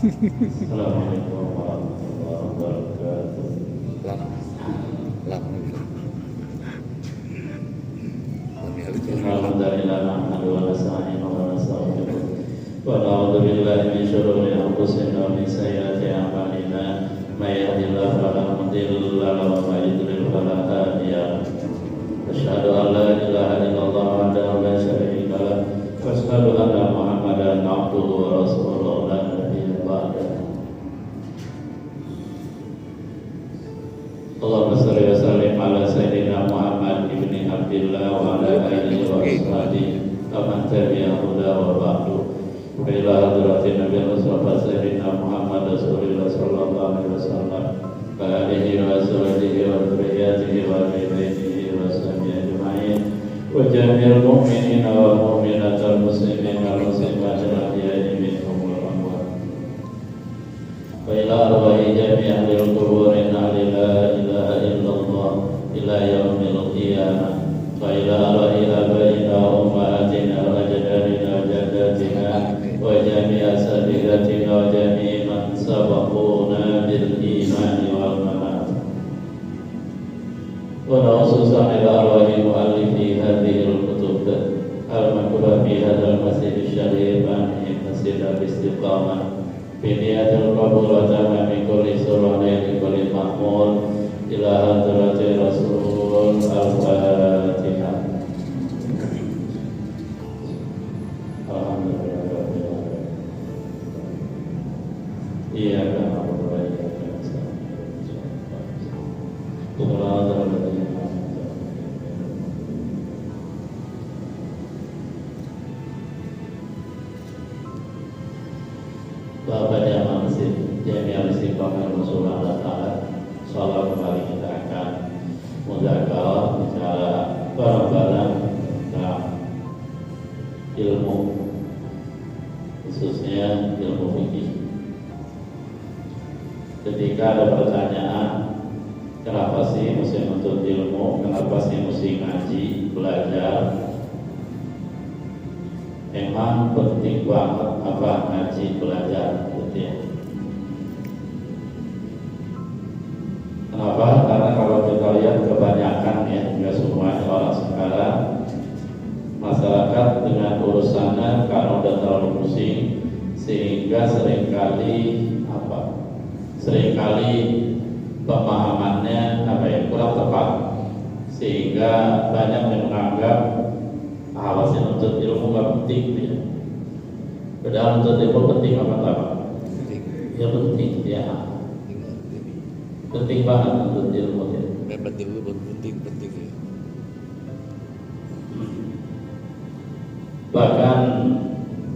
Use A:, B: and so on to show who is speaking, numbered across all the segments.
A: Assalamualaikum warahmatullahi wabarakatuh. Alhamdulillah nahmaduhu wa nasta'inuhu wa nastaghfiruh wa na'udzu billahi min shururi anfusina wa min sayyiati a'malina may yahdihillahu fala mudilla lahu wa may yudlil fala hadiya lahu. Asyhadu an la ilaha illallah wahdahu la syarika lahu wa asyhadu anna Muhammadan abduhu wa rasuluhu la nabiyya ba'dahu. Allahumma shalli wa sallim ala sayyidina Muhammad ibni Abdillah wa ala alihi wa ashabihi wa man tabi'a huda wa ba'du. Wa ila hadratin Nabi Mustafa sayyidina Muhammad Rasulullah sallallahu alaihi wasallam wa alihi wa azwajihi wa dzurriyyatihi wa ahli baitihi wa sahbihi ajma'in wa jami'il mu'minina wal mu'minatil muslimina wal muslimatil ahya'i minhum wal amwat. Wa ila arwahi jami'il qubur inna lillahi ila yaumil qiyamah wa ila arwahi abaina wa ummahatina wa ajdadina wa jaddatina wa jami'i asadiqatina wa jami'i man sabaquna bil imani wal manaf. Wa khususan ila arwahi muallifi hadhihi al-kutub al-maktuba fi hadzal masjid syarif amin masjid al-istiqamah bi niyatil qabul wa tamami kulli surah li kulli mahmud ila hadrati rasul al-fatihah. Alhamdulillah. Iya kan Bapak jamaah masjid Jami'ah Istiqamah Rasulullah Ta'ala, sholat kembali kita akan mudzakarah bicara barang-barang ilmu, khususnya ilmu fikih. Ketika ada pertanyaan, kenapa sih mesti menuntut ilmu, kenapa sih mesti ngaji, belajar? Emang penting banget apa ngaji, belajar, gitu ya. Kenapa? Karena kalau kita lihat kebanyakan ya, juga semuanya orang sekarang, masyarakat dengan urusannya karena udah terlalu pusing, sehingga seringkali pemahamannya kurang tepat, sehingga banyak yang menganggap alasan untuk ilmu nggak penting ya. Padahal untuk ilmu penting apa? Ya penting ya. Penting banget untuk ilmu ya.
B: Penting ya.
A: Bahkan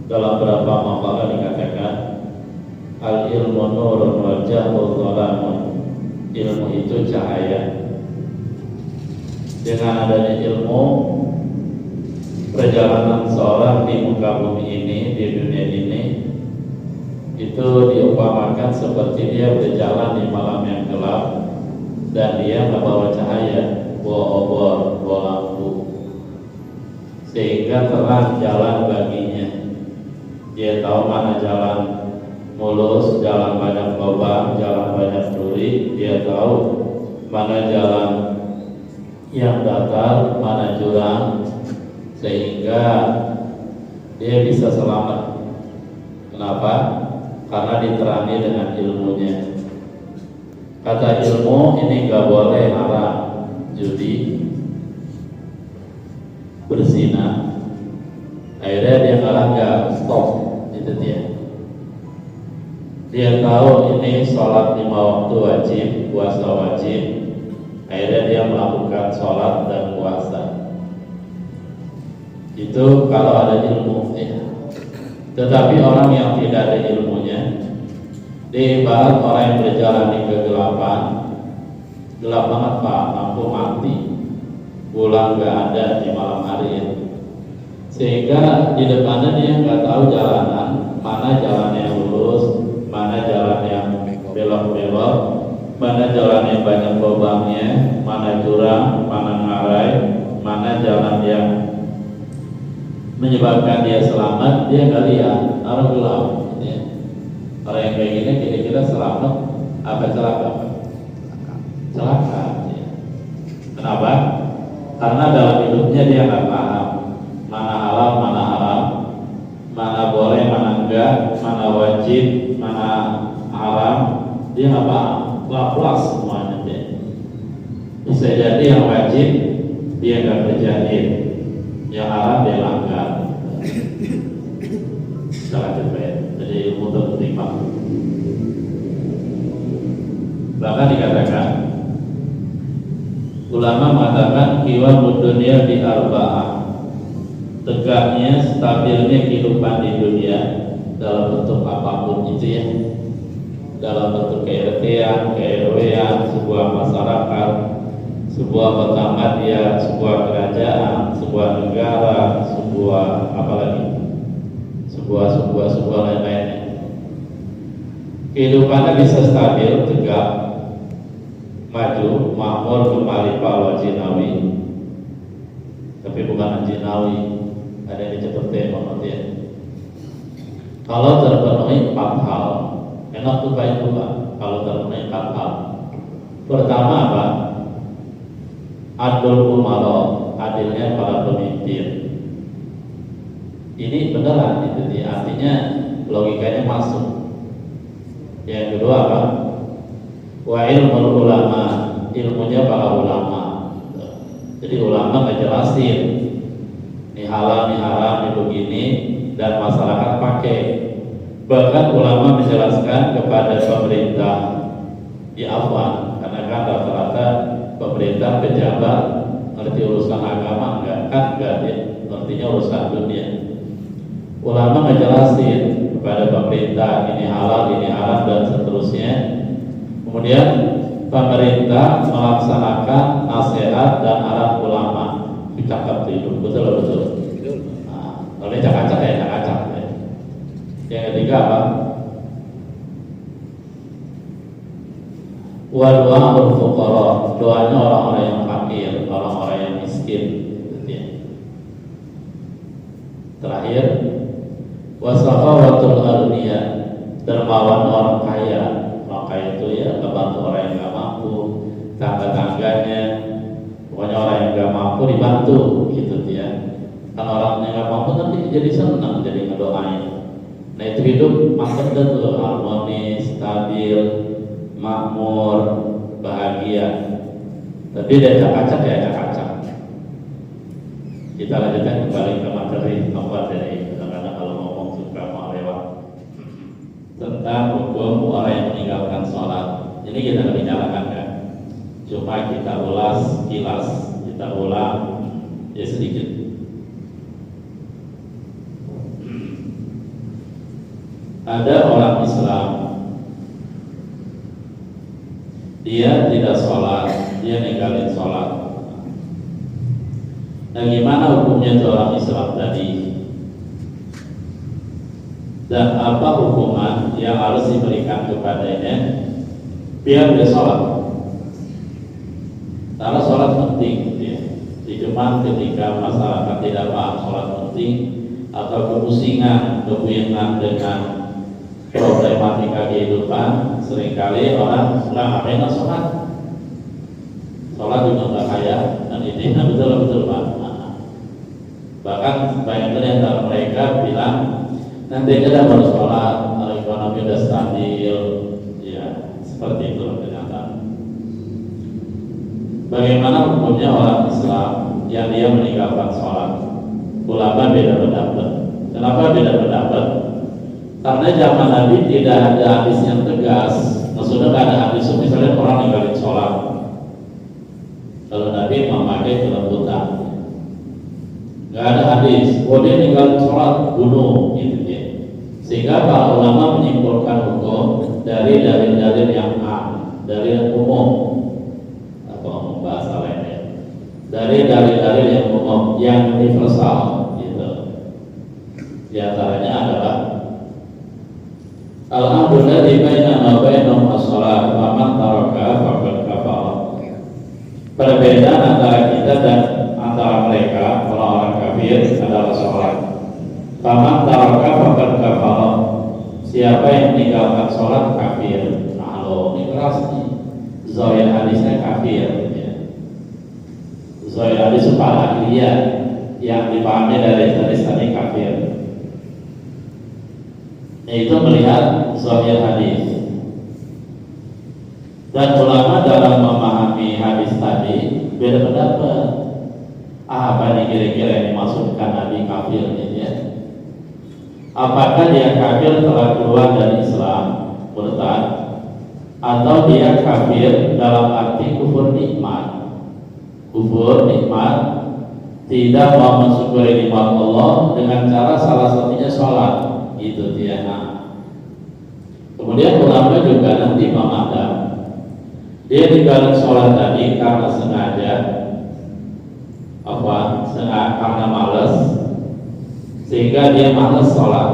A: dalam beberapa makalah dikatakan al ilmu nurun wal jahlu dhalamun. Ilmu itu cahaya. Dengan adanya ilmu, perjalanan seorang di muka bumi ini, di dunia ini, itu diumpamakan seperti dia berjalan di malam yang gelap dan dia membawa cahaya, bawa obor, bawa lampu, sehingga terang jalan baginya. Dia tahu mana jalan mulus, jalan banyak lubang, jalan banyak duri. Dia tahu mana jalan yang datar, mana jurang, sehingga dia bisa selamat. Kenapa? Karena diterangi dengan ilmunya. Kata ilmu ini gak boleh haram, judi, berzina. Akhirnya dia nggak stop, itu dia. Dia tahu ini sholat 5 waktu wajib, puasa wajib. Akhirnya dia melakukan sholat dan puasa. Itu kalau ada ilmu ya. Tetapi orang yang tidak ada ilmunya, diibarat orang yang berjalan di kegelapan, gelap banget Pak, lampu mati, bulan nggak ada di malam hari ya. Sehingga di depannya dia nggak tahu jalanan, mana jalan yang lurus, mana jalan yang belok-belok, mana jalan yang banyak lubangnya, mana jurang, mana ngarai, mana jalan yang menyebabkan dia selamat. Dia nggak lihat, harus gelap ya. Orang yang kayak gini kira-kira selamat apa celaka? Celaka. Ya. Kenapa? Karena dalam hidupnya dia nggak paham mana halal, mana haram, mana boleh, mana enggak, mana wajib, mana haram. Dia nggak paham, pelak semuanya dia. Bisa jadi yang wajib dia nggak kerjain, yang haram dia langgar. Sangat cepet. Jadi ilmu tertimpa. Bahkan dikatakan ulama mengatakan qiwamud dunya di arba'ah, tegaknya stabilnya kehidupan di dunia dalam bentuk apapun itu ya, dalam bentuk KRT-an, KRW-an, sebuah masyarakat, sebuah petamatian, sebuah kerajaan, sebuah negara, sebuah apalagi, sebuah lain-lainnya. Kehidupannya bisa stabil, tegak, maju, makmur, kembali Pak Jinawi. Tapi bukan Jinawi, ada yang seperti ya. Kalau terpenuhi 4 hal, enak tuh baik juga. Kalau terpenuhi 4 hal, pertama apa? Adul umaro, adilnya para pemimpin. Ini beneran itu dia, artinya logikanya masuk. Yang kedua apa? Wa ilmul ulama, ilmunya para ulama. Jadi ulama ngejelasin ini halal, ini haram, ini begini, dan masyarakat pakai. Bahkan ulama menjelaskan kepada pemerintah di Afwan, karena kan rata-rata pemerintah pejabat ngerti urusan agama enggak dia ngertinya urusan dunia. Ulama ngejelasin kepada pemerintah ini halal, ini haram, dan seterusnya. Kemudian pemerintah melaksanakan nasihat dan arahan ulama. Cakap itu betul. Nah, kalau ini cak-cak ya cak-cak. Ya. Yang ketiga apa? Wa du'aul fuqara, doanya orang-orang yang fakir, orang-orang yang miskin. Terakhir, wasaqawatul aghniya, dermawan orang kaya. Orang kaya itu ya membantu orang yang nggak mampu, tangga-tangganya, pokoknya orang yang nggak mampu dibantu gitu ya. Kan orang yang nggak mampu nanti jadi senang, jadi ngedoain. Nah itu hidup makin betul harmonis, stabil, makmur, bahagia. Tapi dia acak-acak ya acak-acak. Kita lanjutkan kembali ke materi nomor dari kadang-kadang kalau ngomong suka mau lewat tentang hukum orang yang meninggalkan sholat. Ini kita akan bicarakan kan, cuma kita ulas kilas, kita ulang ya sedikit. Ada orang Islam, dia tidak sholat, dia ninggalin sholat. Nah gimana hukumnya orang Islam tadi? Dan apa hukuman yang harus diberikan kepadanya biar dia sholat? Karena sholat penting ya. Cuma ketika masyarakat tidak paham sholat penting atau kepusingan, kebingungan dengan problematika kehidupan, seringkali orang nggak ngapain sholat. Sholat juga nggak kaya, dan ini betul Pak. Bahkan banyak dari antara mereka bilang nanti kita baru sholat, ekonomi udah stabil, ya seperti itu ternyata. Bagaimana hukumnya orang Islam yang dia meninggalkan sholat? Ulama beda pendapat. Kenapa beda pendapat? Karena zaman Nabi tidak ada hadis yang tegas. Maksudnya tidak ada hadis misalnya orang ninggalin sholat. Kalau Nabi memakai kelembutan, nggak ada hadis. Oh dia ninggalin sholat bunuh, gitu ya. Sehingga para ulama menyimpulkan hukum dari dalil-dalil yang dari yang umum atau bahasa lainnya, dari dalil-dalil yang umum, yang universal, gitu. Di antaranya adalah Alhamdulillah di bainana wa bainahum as-shalah wa man taraka faqad kafara. Perbedaan antara kita dan antara mereka orang-orang kafir adalah sholat. Faman taraka faqad kafara. Siapa yang meninggalkan zahir hadisnya kafir ya. Zahir hadis para akhiriyah yang dipahami dari hadis tadi kafir, yaitu melihat zahir hadis. Dan ulama dalam memahami hadis tadi beda pendapat. Apa nih kira-kira yang dimaksudkan Nabi kafir ini ya? Apakah dia kafir telah keluar dari Islam, murtad, atau dia kafir dalam arti kufur nikmat? Kufur nikmat, tidak mau mensyukuri nikmat Allah dengan cara salah satunya sholat, itu dia. Nah, kemudian ulama juga nanti memandang dia tinggalin sholat tadi karena sengaja, karena malas, sehingga dia malas sholat.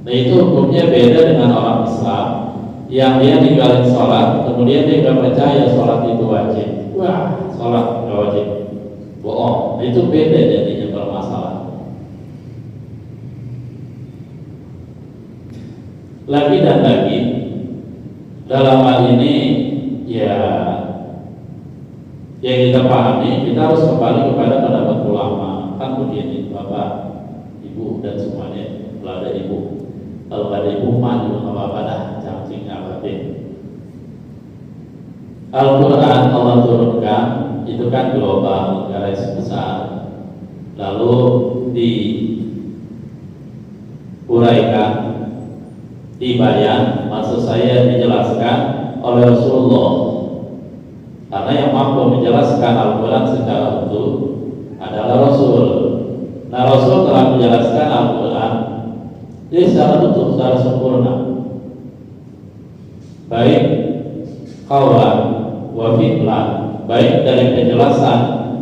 A: Nah itu hukumnya beda dengan orang Islam yang dia tinggalin sholat, kemudian dia nggak percaya sholat itu wajib. Wah, sholat nggak wajib, bohong. Nah itu beda jadinya bermasalah. Lagi dan lagi dalam hal ini ya, yang kita pahami, kita harus kembali kepada pendapat ulama. Kan begini, Bapak, Ibu dan semuanya, kalau ada Ibu, kalau ada Ibu mah juga nggak apa-apa dah, cacing apa deh. Al-Quran Allah turunkan itu kan global, garis besar, lalu diuraikan, dibayan, maksud saya dijelaskan oleh Rasulullah, karena yang mampu menjelaskan Al-Quran secara utuh adalah Rasul. Nah Rasul telah menjelaskan Al-Quran jadi secara utuh, secara sempurna, baik qaulan wa fi'lan, baik dari penjelasan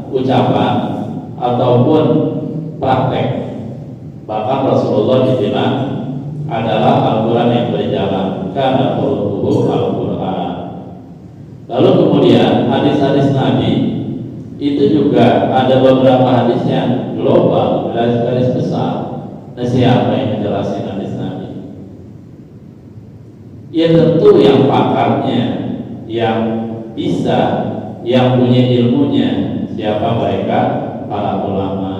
A: ucapan ataupun praktek. Bahkan Rasulullah dibilang adalah Al-Quran yang berjalan, karena khuluquhu Al-Quran. Lalu kemudian hadis-hadis Nabi itu juga ada beberapa hadis yang global, garis besar. Nah siapa yang menjelaskan hadis Nabi? Ya tentu yang pakarnya, yang bisa, yang punya ilmunya. Siapa mereka? Para ulama.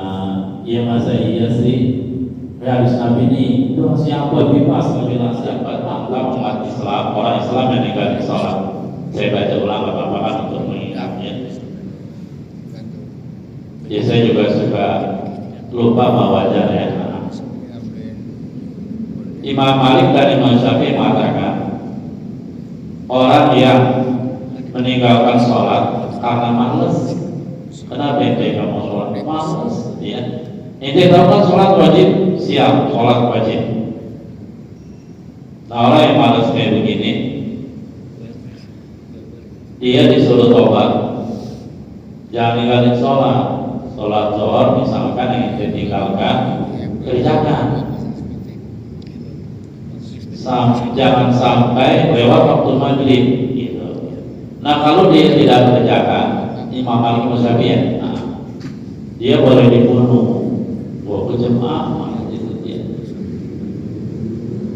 A: Ya masa iya sih hadis Nabi ini siapa bebas bilang siapa? Maka umat Islam, orang Islam yang ninggalin sholat. Saya baca ulang apa-apa untuk mengingatnya. Ya saya juga suka lupa mawajah ya. Imam Malik dan Imam Syafi'i mengatakan orang yang meninggalkan sholat karena malas. Kenapa ente kamu sholat? Malas ya. Ente tahu kan sholat wajib? Siap, sholat wajib. Nah orang yang malas kayak begini, dia disuruh tobat, jangan ninggalin sholat. Sholat zuhur misalkan yang ditinggalkan, kerjakan. Jangan sampai lewat waktu maghrib gitu. Nah kalau dia tidak kerjakan, Imam Malik Syafi'i, nah, dia boleh dibunuh. Wah kejam gitu dia.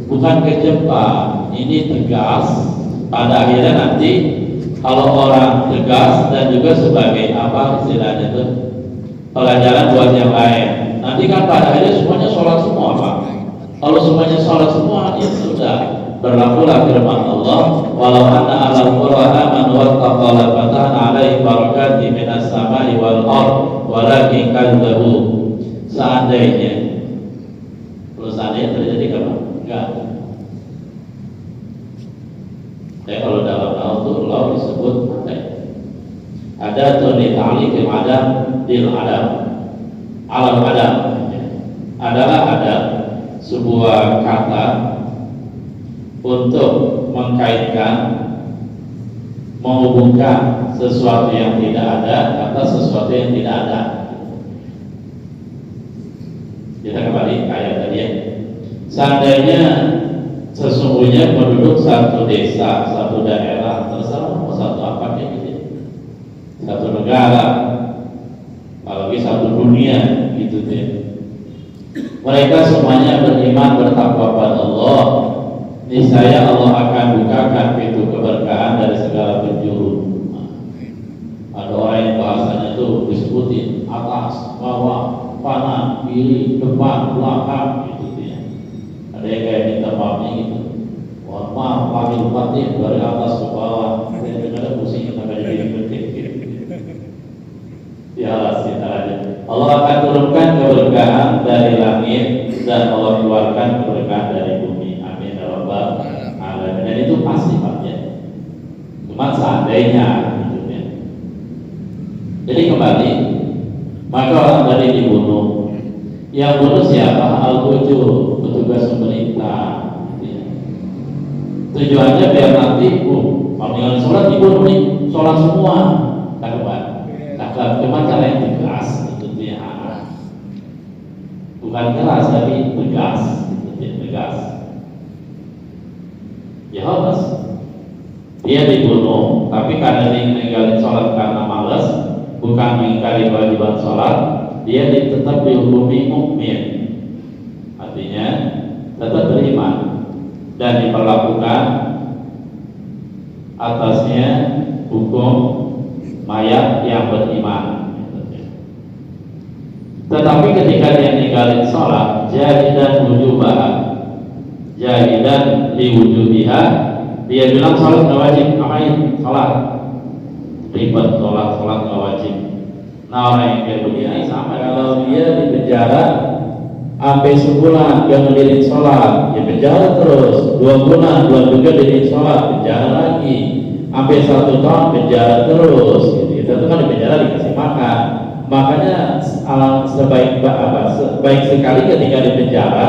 A: Bukan kejebak, ini tegas. Pada akhirnya nanti kalau orang tegas dan juga sebagai apa istilahnya itu pelajaran buat yang lain. Nanti kan pada akhirnya semuanya sholat semua Pak. Kalau semuanya sholat semua, ya sudah berlakulah firman Allah, walau anna alal qura amanu wattaqaw la fatahna alaihim barakatin minas samai wal ard walakin kadzabu. Seandainya, kalau seandainya terjadi apa? Enggak. Kalau dalam Allah disebut ada tunit ta'liqil adam bil adam, alam adam adalah ada sebuah kata untuk mengkaitkan, menghubungkan sesuatu yang tidak ada atau sesuatu yang tidak ada. Kita kembali ke ayat tadi ya. Seandainya sesungguhnya penduduk satu desa, satu daerah, terserah mau satu apa kayak gitu, satu negara, apalagi satu dunia gitu deh. Mereka semuanya beriman bertakwa pada Allah, niscaya Allah akan bukakan pintu keberkahan dari segala penjuru. diikuti atas, bawah, kanan, kiri, depan, belakang gitu ya. Ada yang kayak minta maafnya gitu. Mohon maaf, lahir batin dari atas ke bawah. Kadang-kadang pusing kita jadi penting. Ya kita aja. Allah akan turunkan keberkahan dari langit dan Allah keluarkan keberkahan dari bumi. Amin ya rabbal alamin. Dan itu pasti Pak ya. Cuma seandainya gitu ya. Jadi kembali, maka orang tadi dibunuh. Yang bunuh siapa? Al-Fujur, petugas pemerintah. Gitu ya. Tujuannya biar nanti, panggilan sholat dibunuh nih, sholat semua. Takut. Cuma cara yang tegas, gitu ya. Bukan keras tapi tegas, gitu ya, tegas. Ya harus. Dia dibunuh, tapi karena dia meninggalin sholat karena malas, bukan mengingkari kewajiban sholat, dia tetap dihukumi mukmin. Artinya tetap beriman dan diperlakukan atasnya hukum mayat yang beriman. Tetapi ketika dia ninggalin sholat, jahidan liwujubiha, dia bilang sholat nggak wajib, ngapain sholat? Ribet sholat nggak wajib. Nah orang yang kayak begini sama kalau dia di penjara sampai sebulan dia ngedirin sholat, ya penjara terus 2 bulan juga diriin sholat, penjara lagi sampai 1 tahun penjara terus gitu. Itu kan di penjara dikasih makan. Makanya sebaik sekali ketika di penjara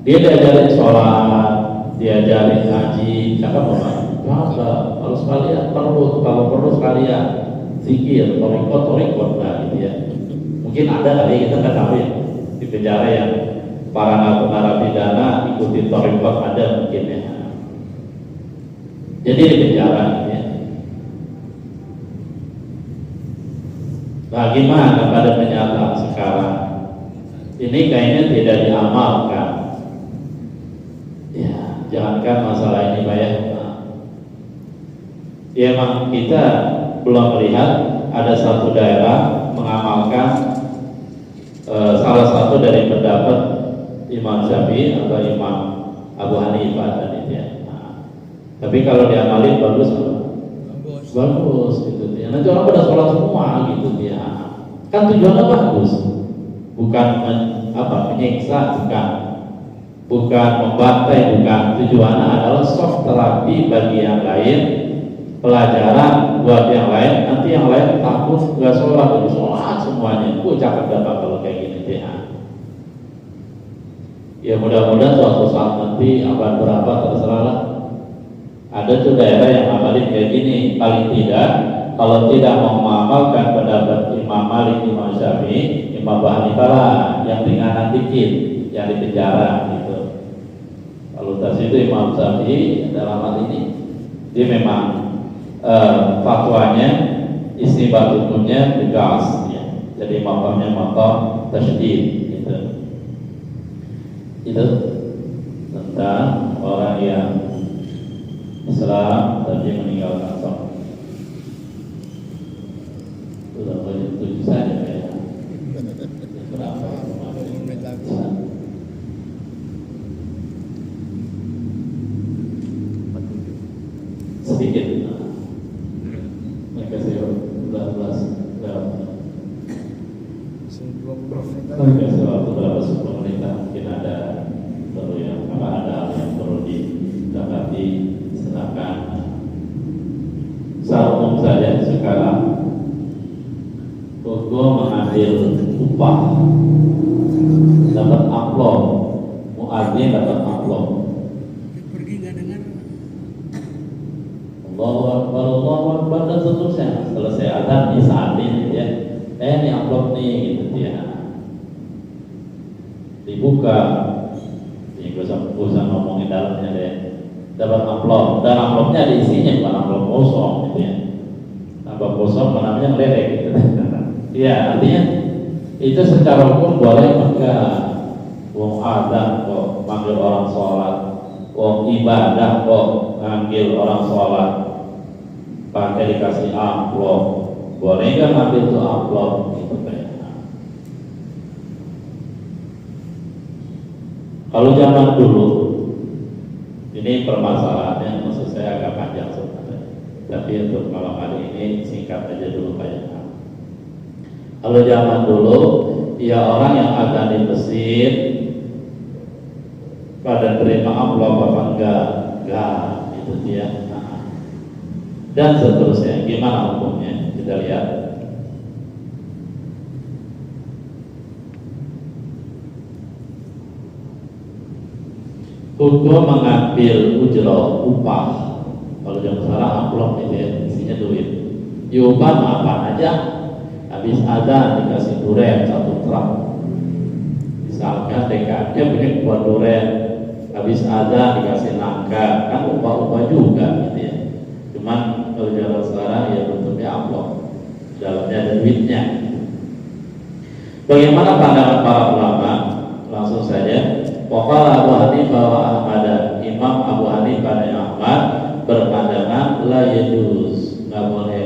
A: dia diajarin sholat, diajarin haji, cakap apa harus kalian kalau perlu sekalian zikir, torikot lah gitu ya. Mungkin ada kali kita nggak tahu ya di penjara yang para narapidana ikuti torikot ada mungkin ya. Jadi di penjara gitu ya. Bagaimana pada kenyataan sekarang? Ini kayaknya tidak diamalkan. Ya, jangankan masalah ini Pak ya. Ya memang kita belum melihat ada satu daerah mengamalkan salah satu dari pendapat Imam Syafi'i atau Imam Abu Hanifah tadi ya. Tapi kalau diamalin bagus gitu ya. Nanti orang pada sholat semua gitu ya. Kan tujuannya bagus, bukan menyiksa, bukan membantai, bukan. Tujuannya adalah soft terapi bagi yang lain, pelajaran buat yang lain. Nanti yang lain takut nggak sholat, jadi sholat semuanya. Cakep dapat kalau kayak gini ya. Ya mudah-mudahan suatu saat nanti abad berapa terserah lah. Ada tuh daerah yang amalin kayak gini. Paling tidak, kalau tidak mau mengamalkan pendapat Imam Malik, Imam Syafi'i, Imam Abu Hanifah lah, yang ringanan dikit, yang di penjara gitu. Kalau tas itu Imam Syafi'i dalam hal ini, dia memang fatwanya, istinbat hukumnya tegas, ya. Jadi makamnya makam tasydid gitu. Itu tentang orang yang Islam tapi meninggalkan sholat. Sudah boleh 7 saja ya. Berapa? Sedikit. Mereka saya 12 berapa? Mereka saya waktu berapa 10 menit mungkin ada perlu yang ada yang perlu didapati. Silakan. Secara umum saja sekarang Togo mengambil upah, dapat amplop, muadzin dapat amplop.
C: Pergi nggak dengar.
A: Allahu Akbar dan seterusnya. Selesai adzan di saat ini ya. Ini amplop nih gitu ya. Dibuka. Ini gak usah ngomongin dalamnya deh. Dapat amplop dan amplopnya ada isinya, bukan amplop kosong gitu ya. Amplop kosong namanya ngelerek gitu. Ya artinya itu secara hukum boleh enggak. Wong adzan kok manggil orang sholat, wong ibadah kok manggil orang sholat, pakai dikasih amplop boleh nggak ngambil tuh amplop gitu kayaknya. Kalau zaman dulu, ini permasalahannya maksud saya agak panjang sebenarnya, tapi untuk malam hari ini singkat aja dulu kayaknya. Kalau zaman dulu, ya orang yang akan di mesin pada terima amplop apa enggak, itu dia. Dan seterusnya, gimana hukumnya? Kita lihat. Hukum mengambil ujroh, upah. Kalau jangan salah amplop itu ya, isinya duit. Diupah apa aja? Habis ada dikasih duren 1 truk. Misalkan TKJ punya kebun duren, habis ada dikasih nangka, kan upah-upah juga gitu ya. Cuman kalau zaman sekarang ya bentuknya amplop, dalamnya ada duitnya. Bagaimana pandangan para ulama? Langsung saja. Waqala Abu Hanifah wa Ahmad, Imam Abu Hanifah dan Ahmad berpandangan la yajuz, nggak boleh.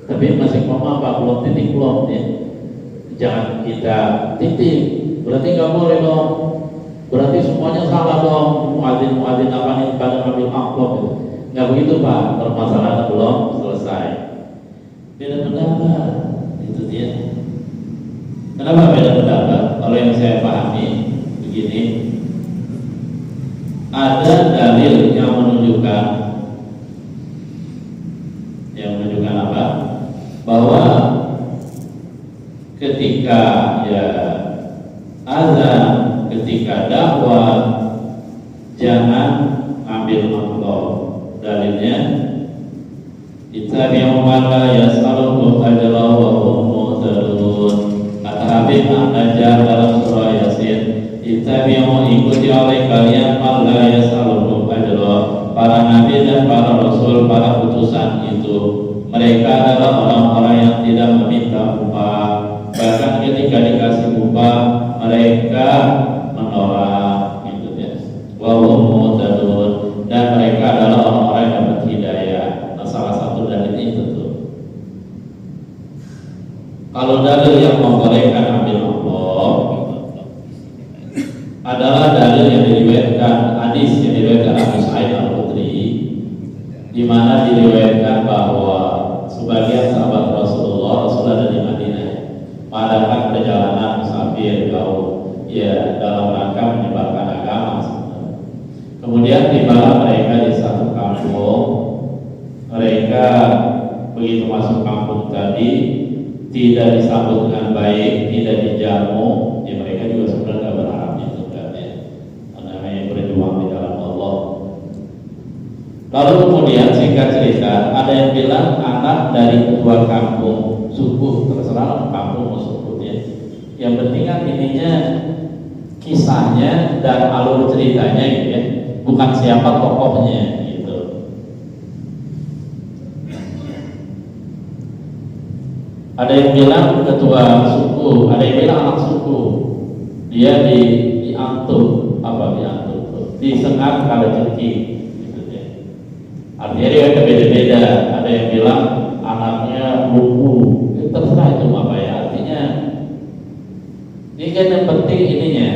A: Tapi masih ngomong apa belum titik belum ya? Jangan kita titik, berarti nggak boleh dong. Berarti semuanya salah dong. Muadzin apa nih pada ngambil amplop itu? Nggak begitu Pak, permasalahan belum selesai. Beda pendapat, itu dia. Kenapa beda pendapat? Kalau yang saya pahami begini, ada dalil yang menunjukkan apa? Bahwa ketika ya azan, ketika dakwah, jangan ambil amplop. Dalilnya ittabi'u man la yas'alukum ajra wa hum muhtadun. Kata Habib An-Najjar dalam surah Yasin, ittabi'u, ikuti oleh kalian man la yas'alukum ajra, para nabi dan para rasul, para utusan itu. Mereka adalah orang-orang yang tidak meminta upah. Bahkan ketika dikasih upah, mereka menolak gitu ya. Wa hum muhtadun, dan mereka adalah orang-orang yang dapat hidayah. Nah, salah satu dalil itu tuh. Kalau dalil yang membolehkan ambil amplop adalah dalil yang diriwayatkan, hadis yang diriwayatkan Abu Sa'id Al-Khudri, di mana diriwayatkan bahwa sebagian sahabat Rasulullah ada di Madinah mengadakan perjalanan musafir jauh, ya dalam rangka menyebarkan agama. Kemudian tibalah mereka di satu kampung. Mereka begitu masuk kampung tadi tidak disambut dengan baik, tidak dijamu. Ya mereka juga sebenarnya nggak berharap itu kan ya. Namanya berjuang di dalam Allah. Lalu kemudian singkat cerita, ada yang bilang anak dari kedua kampung, suku, terserah kampung mau suku ya. Yang penting kan ininya kisahnya dan alur ceritanya gitu ya. Bukan siapa tokohnya gitu. Ada yang bilang ketua suku, ada yang bilang anak suku. Dia diantuk, disengat kala jengking gitu ya. Artinya dia beda-beda. Ada yang bilang anaknya lugu, terserah itu apa ya. Artinya ini kan yang penting ininya,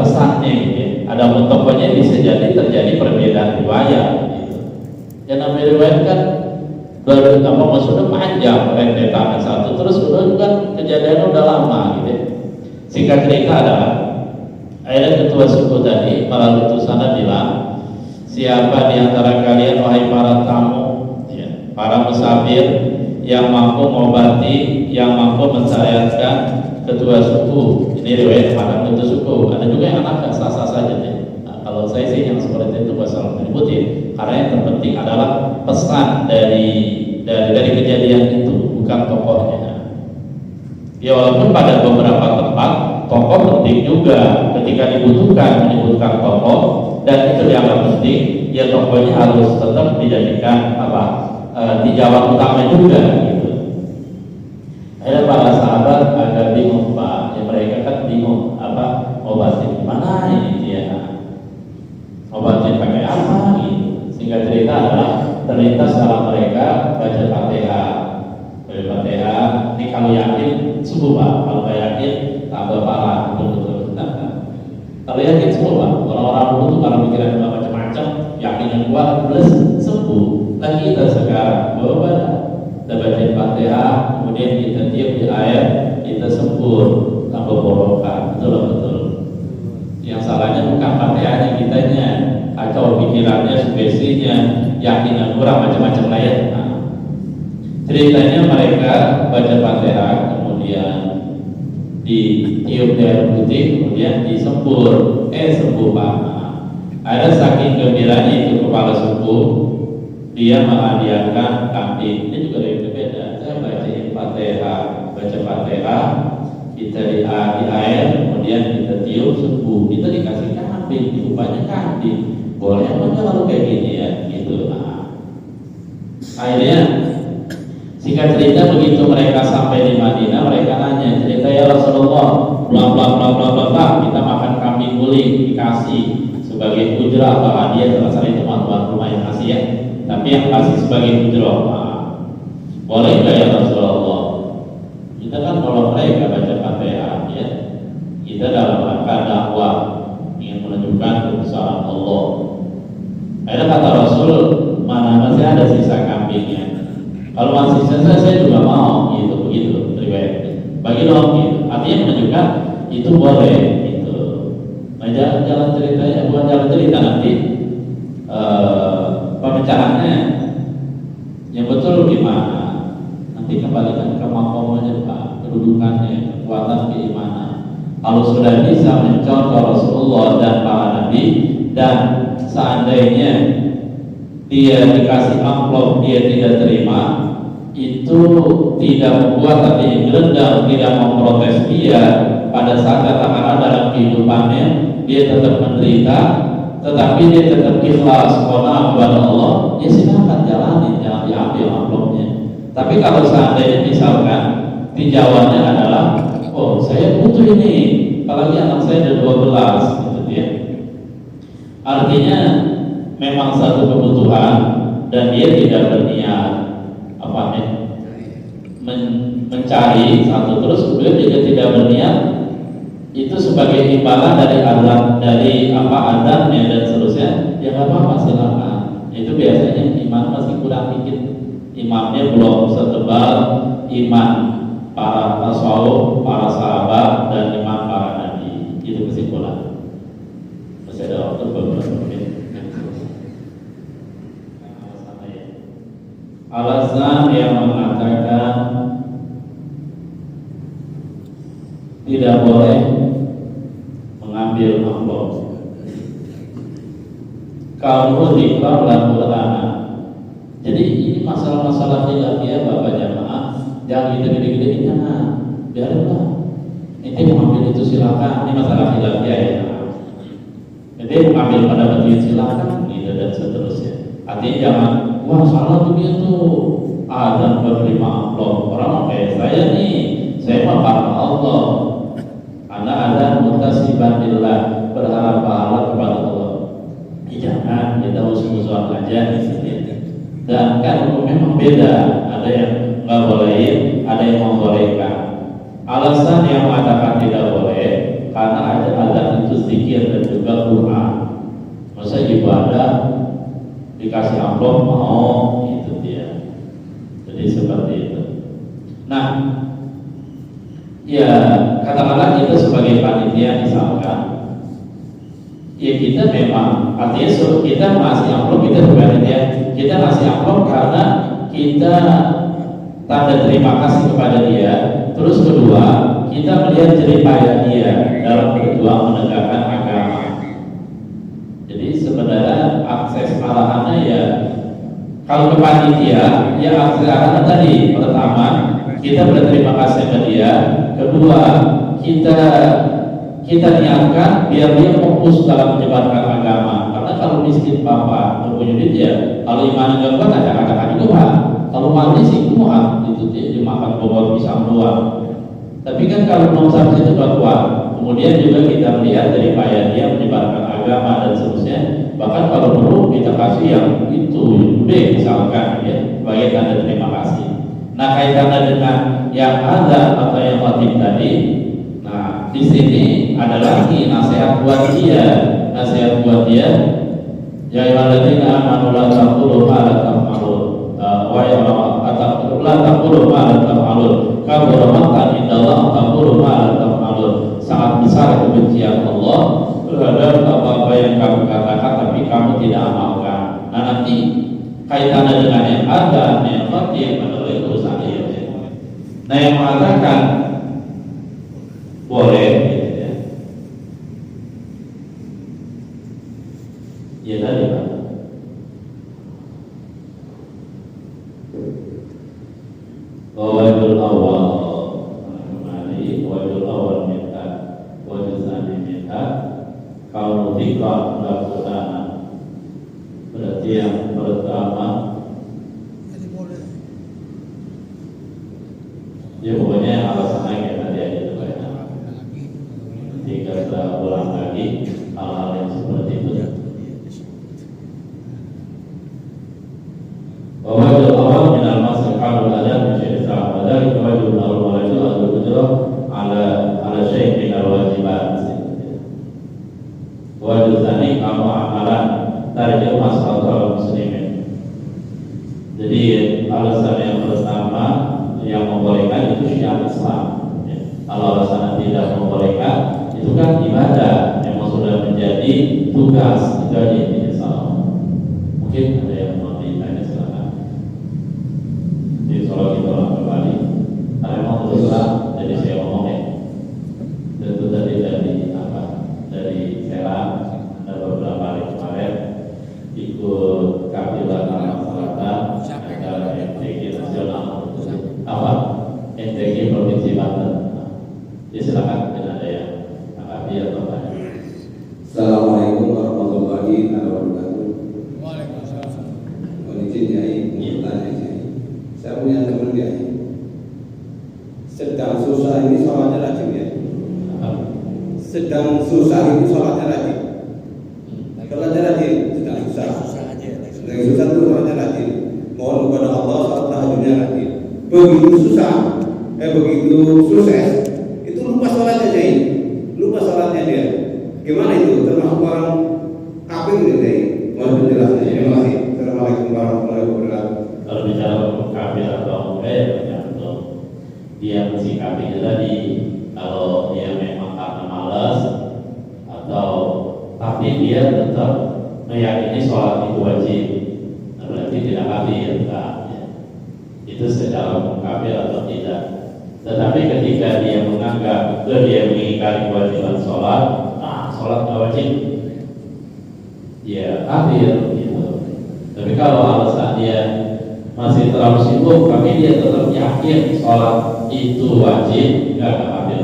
A: pesannya gitu ya. Ada tokohnya bisa jadi terjadi perbedaan riwayat gitu. Yang namanya riwayat kan maksudnya panjang, rentetan satu terus udah kan kejadiannya udah lama gitu ya. Singkat cerita adalah akhirnya ketua suku tadi para utusannya bilang, siapa di antara kalian wahai para tamu ya, para musafir yang mampu mengobati, yang mampu mensyariatkan ketua suku. Ini riwayat para ketua suku. Ada juga yang anak sah-sah saja deh. Nah, kalau saya sih yang seperti itu pasal menyebutin, karena yang terpenting adalah pesan dari kejadian itu, bukan tokohnya. Ya walaupun pada beberapa tempat tokoh penting juga, ketika dibutuhkan menyebutkan tokoh, dan itu yang penting, ya tokohnya harus tetap dijadikan dijawab utama juga gitu. Akhirnya para sahabat agak bingung Pak, ya mereka kan bingung obatin gimana ini dia, obatin pakai apa gitu. Singkat cerita adalah terlintas dalam mereka baca Fatihah. Jawaban kita baca Fatihah, kemudian kita tiup di air, kita sembur tanpa borokan. Betul. Yang salahnya bukan Fatihahnya, kitanya atau pikirannya, sugestinya, yakinan kurang, macam-macam lah ya. Nah, ceritanya mereka baca Fatihah, kemudian ditiup di air putih, kemudian disembur, sembur Pak. Ada saking gembiranya itu kepala suku, dia menghadiahkan kambing. Ini juga ada yang berbeda. Saya baca Fatihah, kita di air, kemudian kita tiup sembuh, kita dikasih kambing, rupanya kambing. Boleh apa enggak kalau kayak gini ya, gitu. Nah, akhirnya singkat cerita begitu mereka sampai di Madinah, mereka nanya, cerita ya Rasulullah, bla kita makan kambing guling, dikasih sebagai ujrah atau hadiah, terasa itu tuan rumah yang kasih ya, tapi yang kasih sebagai ujrah. Nah, boleh nggak ya Rasulullah? Kita kan kalau mereka baca Fatihah ya, kita dalam rangka dakwah ingin menunjukkan kebesaran Allah. Ada kata Rasul, mana masih ada sisa kambingnya. Kalau masih sisa saya juga mau, gitu begitu riwayatnya. Bagi dong, gitu. Artinya menunjukkan itu boleh, gitu. Nah, jalan ceritanya bukan jalan cerita nanti pemecahannya yang betul gimana? Nanti kembalikan ke makomanya Pak, kedudukannya, kekuatan keimanan. Kalau sudah bisa mencontoh Rasulullah dan para nabi, dan seandainya dia dikasih amplop dia tidak terima, itu tidak membuat hati gerendah, tidak memprotes dia pada saat katakanlah dalam kehidupannya dia tetap menderita, tetapi dia tetap ikhlas qanaah kepada Allah, ya silakan jalani, jangan diambil amplopnya. Tapi kalau seandainya misalkan tinjauannya adalah, oh saya butuh ini, apalagi anak saya ada 12, gitu ya. Artinya memang satu kebutuhan dan dia tidak berniat mencari satu, terus kemudian juga tidak berniat itu sebagai imbalan dari adannya dan seterusnya, ya nggak apa-apa, silakan. Itu biasanya iman masih kurang dikit, imannya belum setebal iman para tasawuf, para sahabat, dan iman para nabi. Itu kesimpulan. Masih ada waktu beberapa menit. Alasan yang mengatakan tidak boleh mengambil amplop. Kalau diklar dan ulama. Jadi ini masalah-masalah khilafiyah Bapak jamaah, jangan gede-gede jangan. Biarlah. Ini mengambil itu silakan. Ini masalah khilafiyah ya. Jadi mengambil pendapat itu silakan, gitu dan seterusnya. Artinya jangan, wah salah begitu, azan berlima amplop. Orang kayak saya nih, saya mah karena Allah. Anda azan muntasiban lillah, berharap pahala kepada Allah. Jangan, kita usul-usulan aja di sini. Dan kan memang beda, ada yang nggak bolehin, ada yang membolehkan. Alasan yang mengatakan tidak boleh karena ada azan itu zikir dan juga Quran. Masa ibadah dikasih amplop mau, itu dia. Jadi seperti itu. Nah, ya katakanlah kita sebagai panitia misalkan, ya kita memang artinya kita ngasih amplop, kita panitia, kita ngasih amplop karena kita tanda terima kasih kepada dia. Terus kedua, kita melihat jeripaya dia dalam berjuang menegakkan agama. Jadi sebenarnya akses arahannya ya, kalau ke panitia ya akses arahannya tadi, pertama kita berterima kasih kepada dia, kedua kita niatkan biar dia fokus dalam menyebarkan agama. Karena kalau miskin bapak punya duit ya, kalau iman enggak kuat ada juga. Kalau mati sih kuat, itu dia dimakan bobot pisang doang. Tapi kan kalau nomor satu itu gak kuat, kemudian juga kita melihat dari payah dia menyebarkan agama dan seterusnya. Bahkan kalau perlu kita kasih yang itu gede misalkan ya, sebagai tanda terima kasih. Nah kaitannya dengan yang ada atau yang khatib tadi, nah di sini ada lagi nasihat buat dia, ya ayyuhalladzina amanu la taqulu ma la taf'alun. la taqulu ma la taf'alun. Kabura maqtan indallah taqulu ma la taf'alun. Sangat besar kebencian Allah terhadap apa-apa yang kamu katakan tapi kamu tidak amalkan. Nah, nanti kaitannya dengan yang ada, yang khatib adalah itu urusan ayatnya. Nah, yang mengatakan boleh gitu ya. Ya tadi Pak. Wajul awal kembali, wajul awal minta, wajul sani minta. Kalau tidak lakukan, berarti yang pertama,
C: Jadi boleh.
A: ya pokoknya alasannya kayak tadi aja itu banyak. Jika kita ulang lagi hal-hal yang seperti itu. Wajul awal minal masal kalau ada menjadi sahabat dari wajul awal itu adalah ujrah ala syekh minal wajibat. Wajul tani kamu amalan tarjah masalah kaum muslimin. Jadi alasan yang pertama yang membolehkan itu syiar Islam. Kalau alasan tidak membolehkan itu kan ibadah yang sudah menjadi tugas itu aja intinya salah. Mungkin ada yang mau ditanya silakan. Jadi kalau kita ulang kembali, karena mau teruslah jadi saya ngomong ya. Tentu tadi dari apa? Dari Serang ada beberapa hari kemarin ikut kafilah masyarakat acara NTG nasional apa NTG Provinsi Banten. Jadi silakan dengan ada yang anggapi atau tanya.
D: Assalamualaikum warahmatullahi wabarakatuh.
C: Waalaikumsalam.
D: Mohon izin Yai, mau tanya Yai. Saya punya teman Yai. Sedang susah ini sholatnya rajin ya. Sedang susah itu sholatnya rajin. Sholatnya rajin, sedang susah. Sedang susah itu sholatnya rajin. Mohon kepada Allah sholat tahajudnya rajin. Begitu susah, begitu sukses, itu lupa sholatnya Yai. Lupa sholatnya dia. Gimana itu? Termasuk orang kafir gitu Yai. Mohon penjelasannya. Terima kasih. Assalamualaikum warahmatullahi wabarakatuh.
A: Kalau bicara kafir atau tergantung dia mensikapinya tadi. Kalau dia memang karena malas atau tapi dia tetap meyakini sholat itu wajib, nah, berarti tidak kafir kan? Ya. Itu secara kafir atau tidak. Tetapi ketika dia menganggap dia mengingkari kewajiban sholat, nah sholat tidak wajib, dia kafir gitu. Tapi kalau alasan dia masih terlalu sibuk, tapi dia tetap yakin sholat itu wajib, nggak kafir.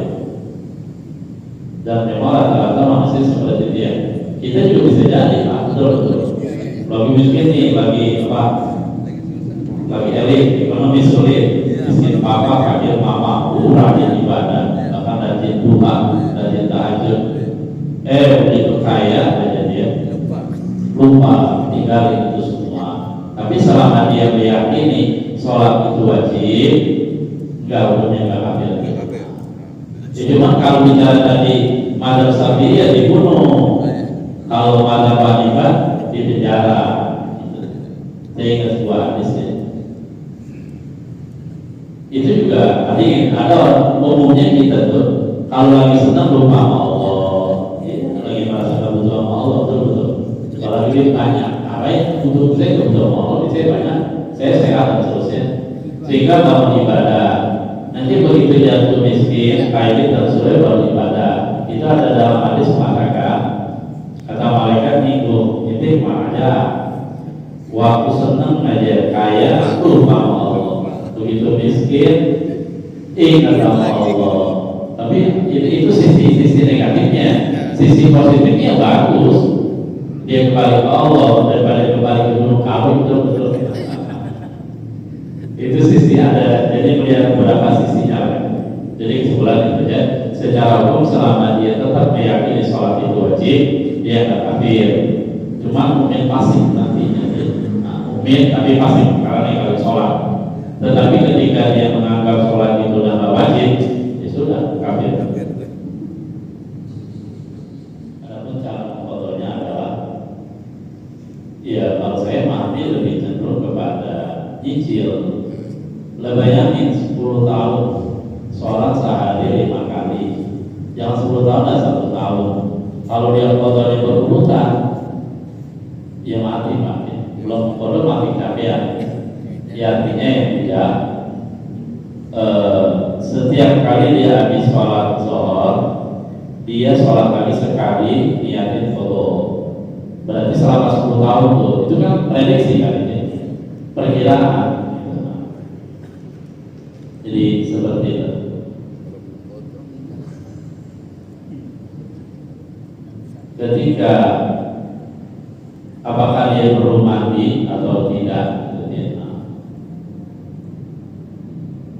A: Dan memang rata-rata manusia seperti dia. Kita juga bisa jadi, betul. Lagi miskin nih, lagi apa? Lagi elit, ekonomi sulit. Miskin papa, kafir mama, rajin ibadah, bahkan rajin doa, rajin tahajud. Begitu kaya aja dia lupa tinggalin itu semua. Tapi selama dia meyakini sholat itu wajib, enggak hukumnya enggak kafir. Jadi cuma kalau bicara tadi mazhab Syafi'iyah dibunuh, kalau mazhab Hanifah di penjara. Saya ingat sebuah hadis ya. Itu juga tadi ada umumnya kita tuh kalau lagi senang lupa sama Allah, lagi merasa butuh sama Allah betul. Kalau lagi banyak, apa ya butuh saya butuh sama Allah, saya banyak, saya sehat dan seterusnya. Sehingga bangun ibadah. Nanti begitu jatuh miskin, kaya dan sulit baru ibadah. Itu ada dalam hadis mengatakan, kata malaikat minggu, itu mana aja. Waktu senang aja kaya, lupa sama Allah. Begitu miskin, ingat sama Allah. Tapi itu sisi negatifnya. Sisi positifnya bagus. Dia kembali ke Allah daripada kembali ke gunung Kawi, betul. Itu sisi ada. Jadi melihat beberapa sisinya. Jadi kesimpulan itu ya, secara hukum selama dia tetap meyakini sholat itu wajib, dia nggak kafir. Cuma mungkin pasif nantinya. Mungkin tapi pasif karena kalau sholat. Tetapi ketika dia menganggap sholat itu adalah wajib, ya sudah kafir. Adapun cara mengkotornya adalah, ya kalau saya memahami lebih cenderung kepada nyicil bayangin 10 tahun sholat sehari 5 kali, jangan 10 tahun dan 1 tahun. Kalau dia kotornya berurutan, dia mati. Belum mati kafian. Ya, artinya yang tidak setiap kali dia habis sholat zuhur, dia sholat lagi sekali niatin foto. Berarti selama 10 tahun tuh, itu kan prediksi kan ini, perkiraan. Jadi seperti itu. Ketika apakah dia perlu mandi atau tidak?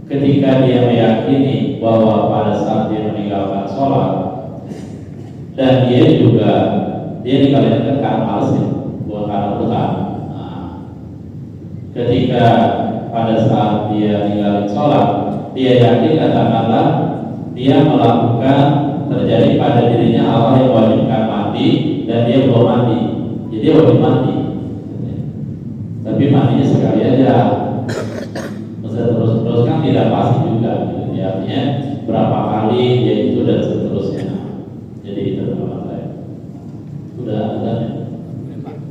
A: Ketika dia meyakini bahwa pada saat dia meninggalkan sholat dan dia ninggalin kan karena malas, bukan karena berhak. Ketika pada saat dia ninggalin sholat, dia yakin katakanlah dia melakukan terjadi pada dirinya hal yang wajibkan mandi dan dia belum mandi, jadi dia wajib mandi. Tapi mandinya sekali aja, terus kan tidak pasti juga, gitu. Artinya berapa kali dia itu dan seterusnya. Jadi itu teman saya. Udah.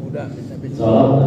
B: Udah.
A: Sholat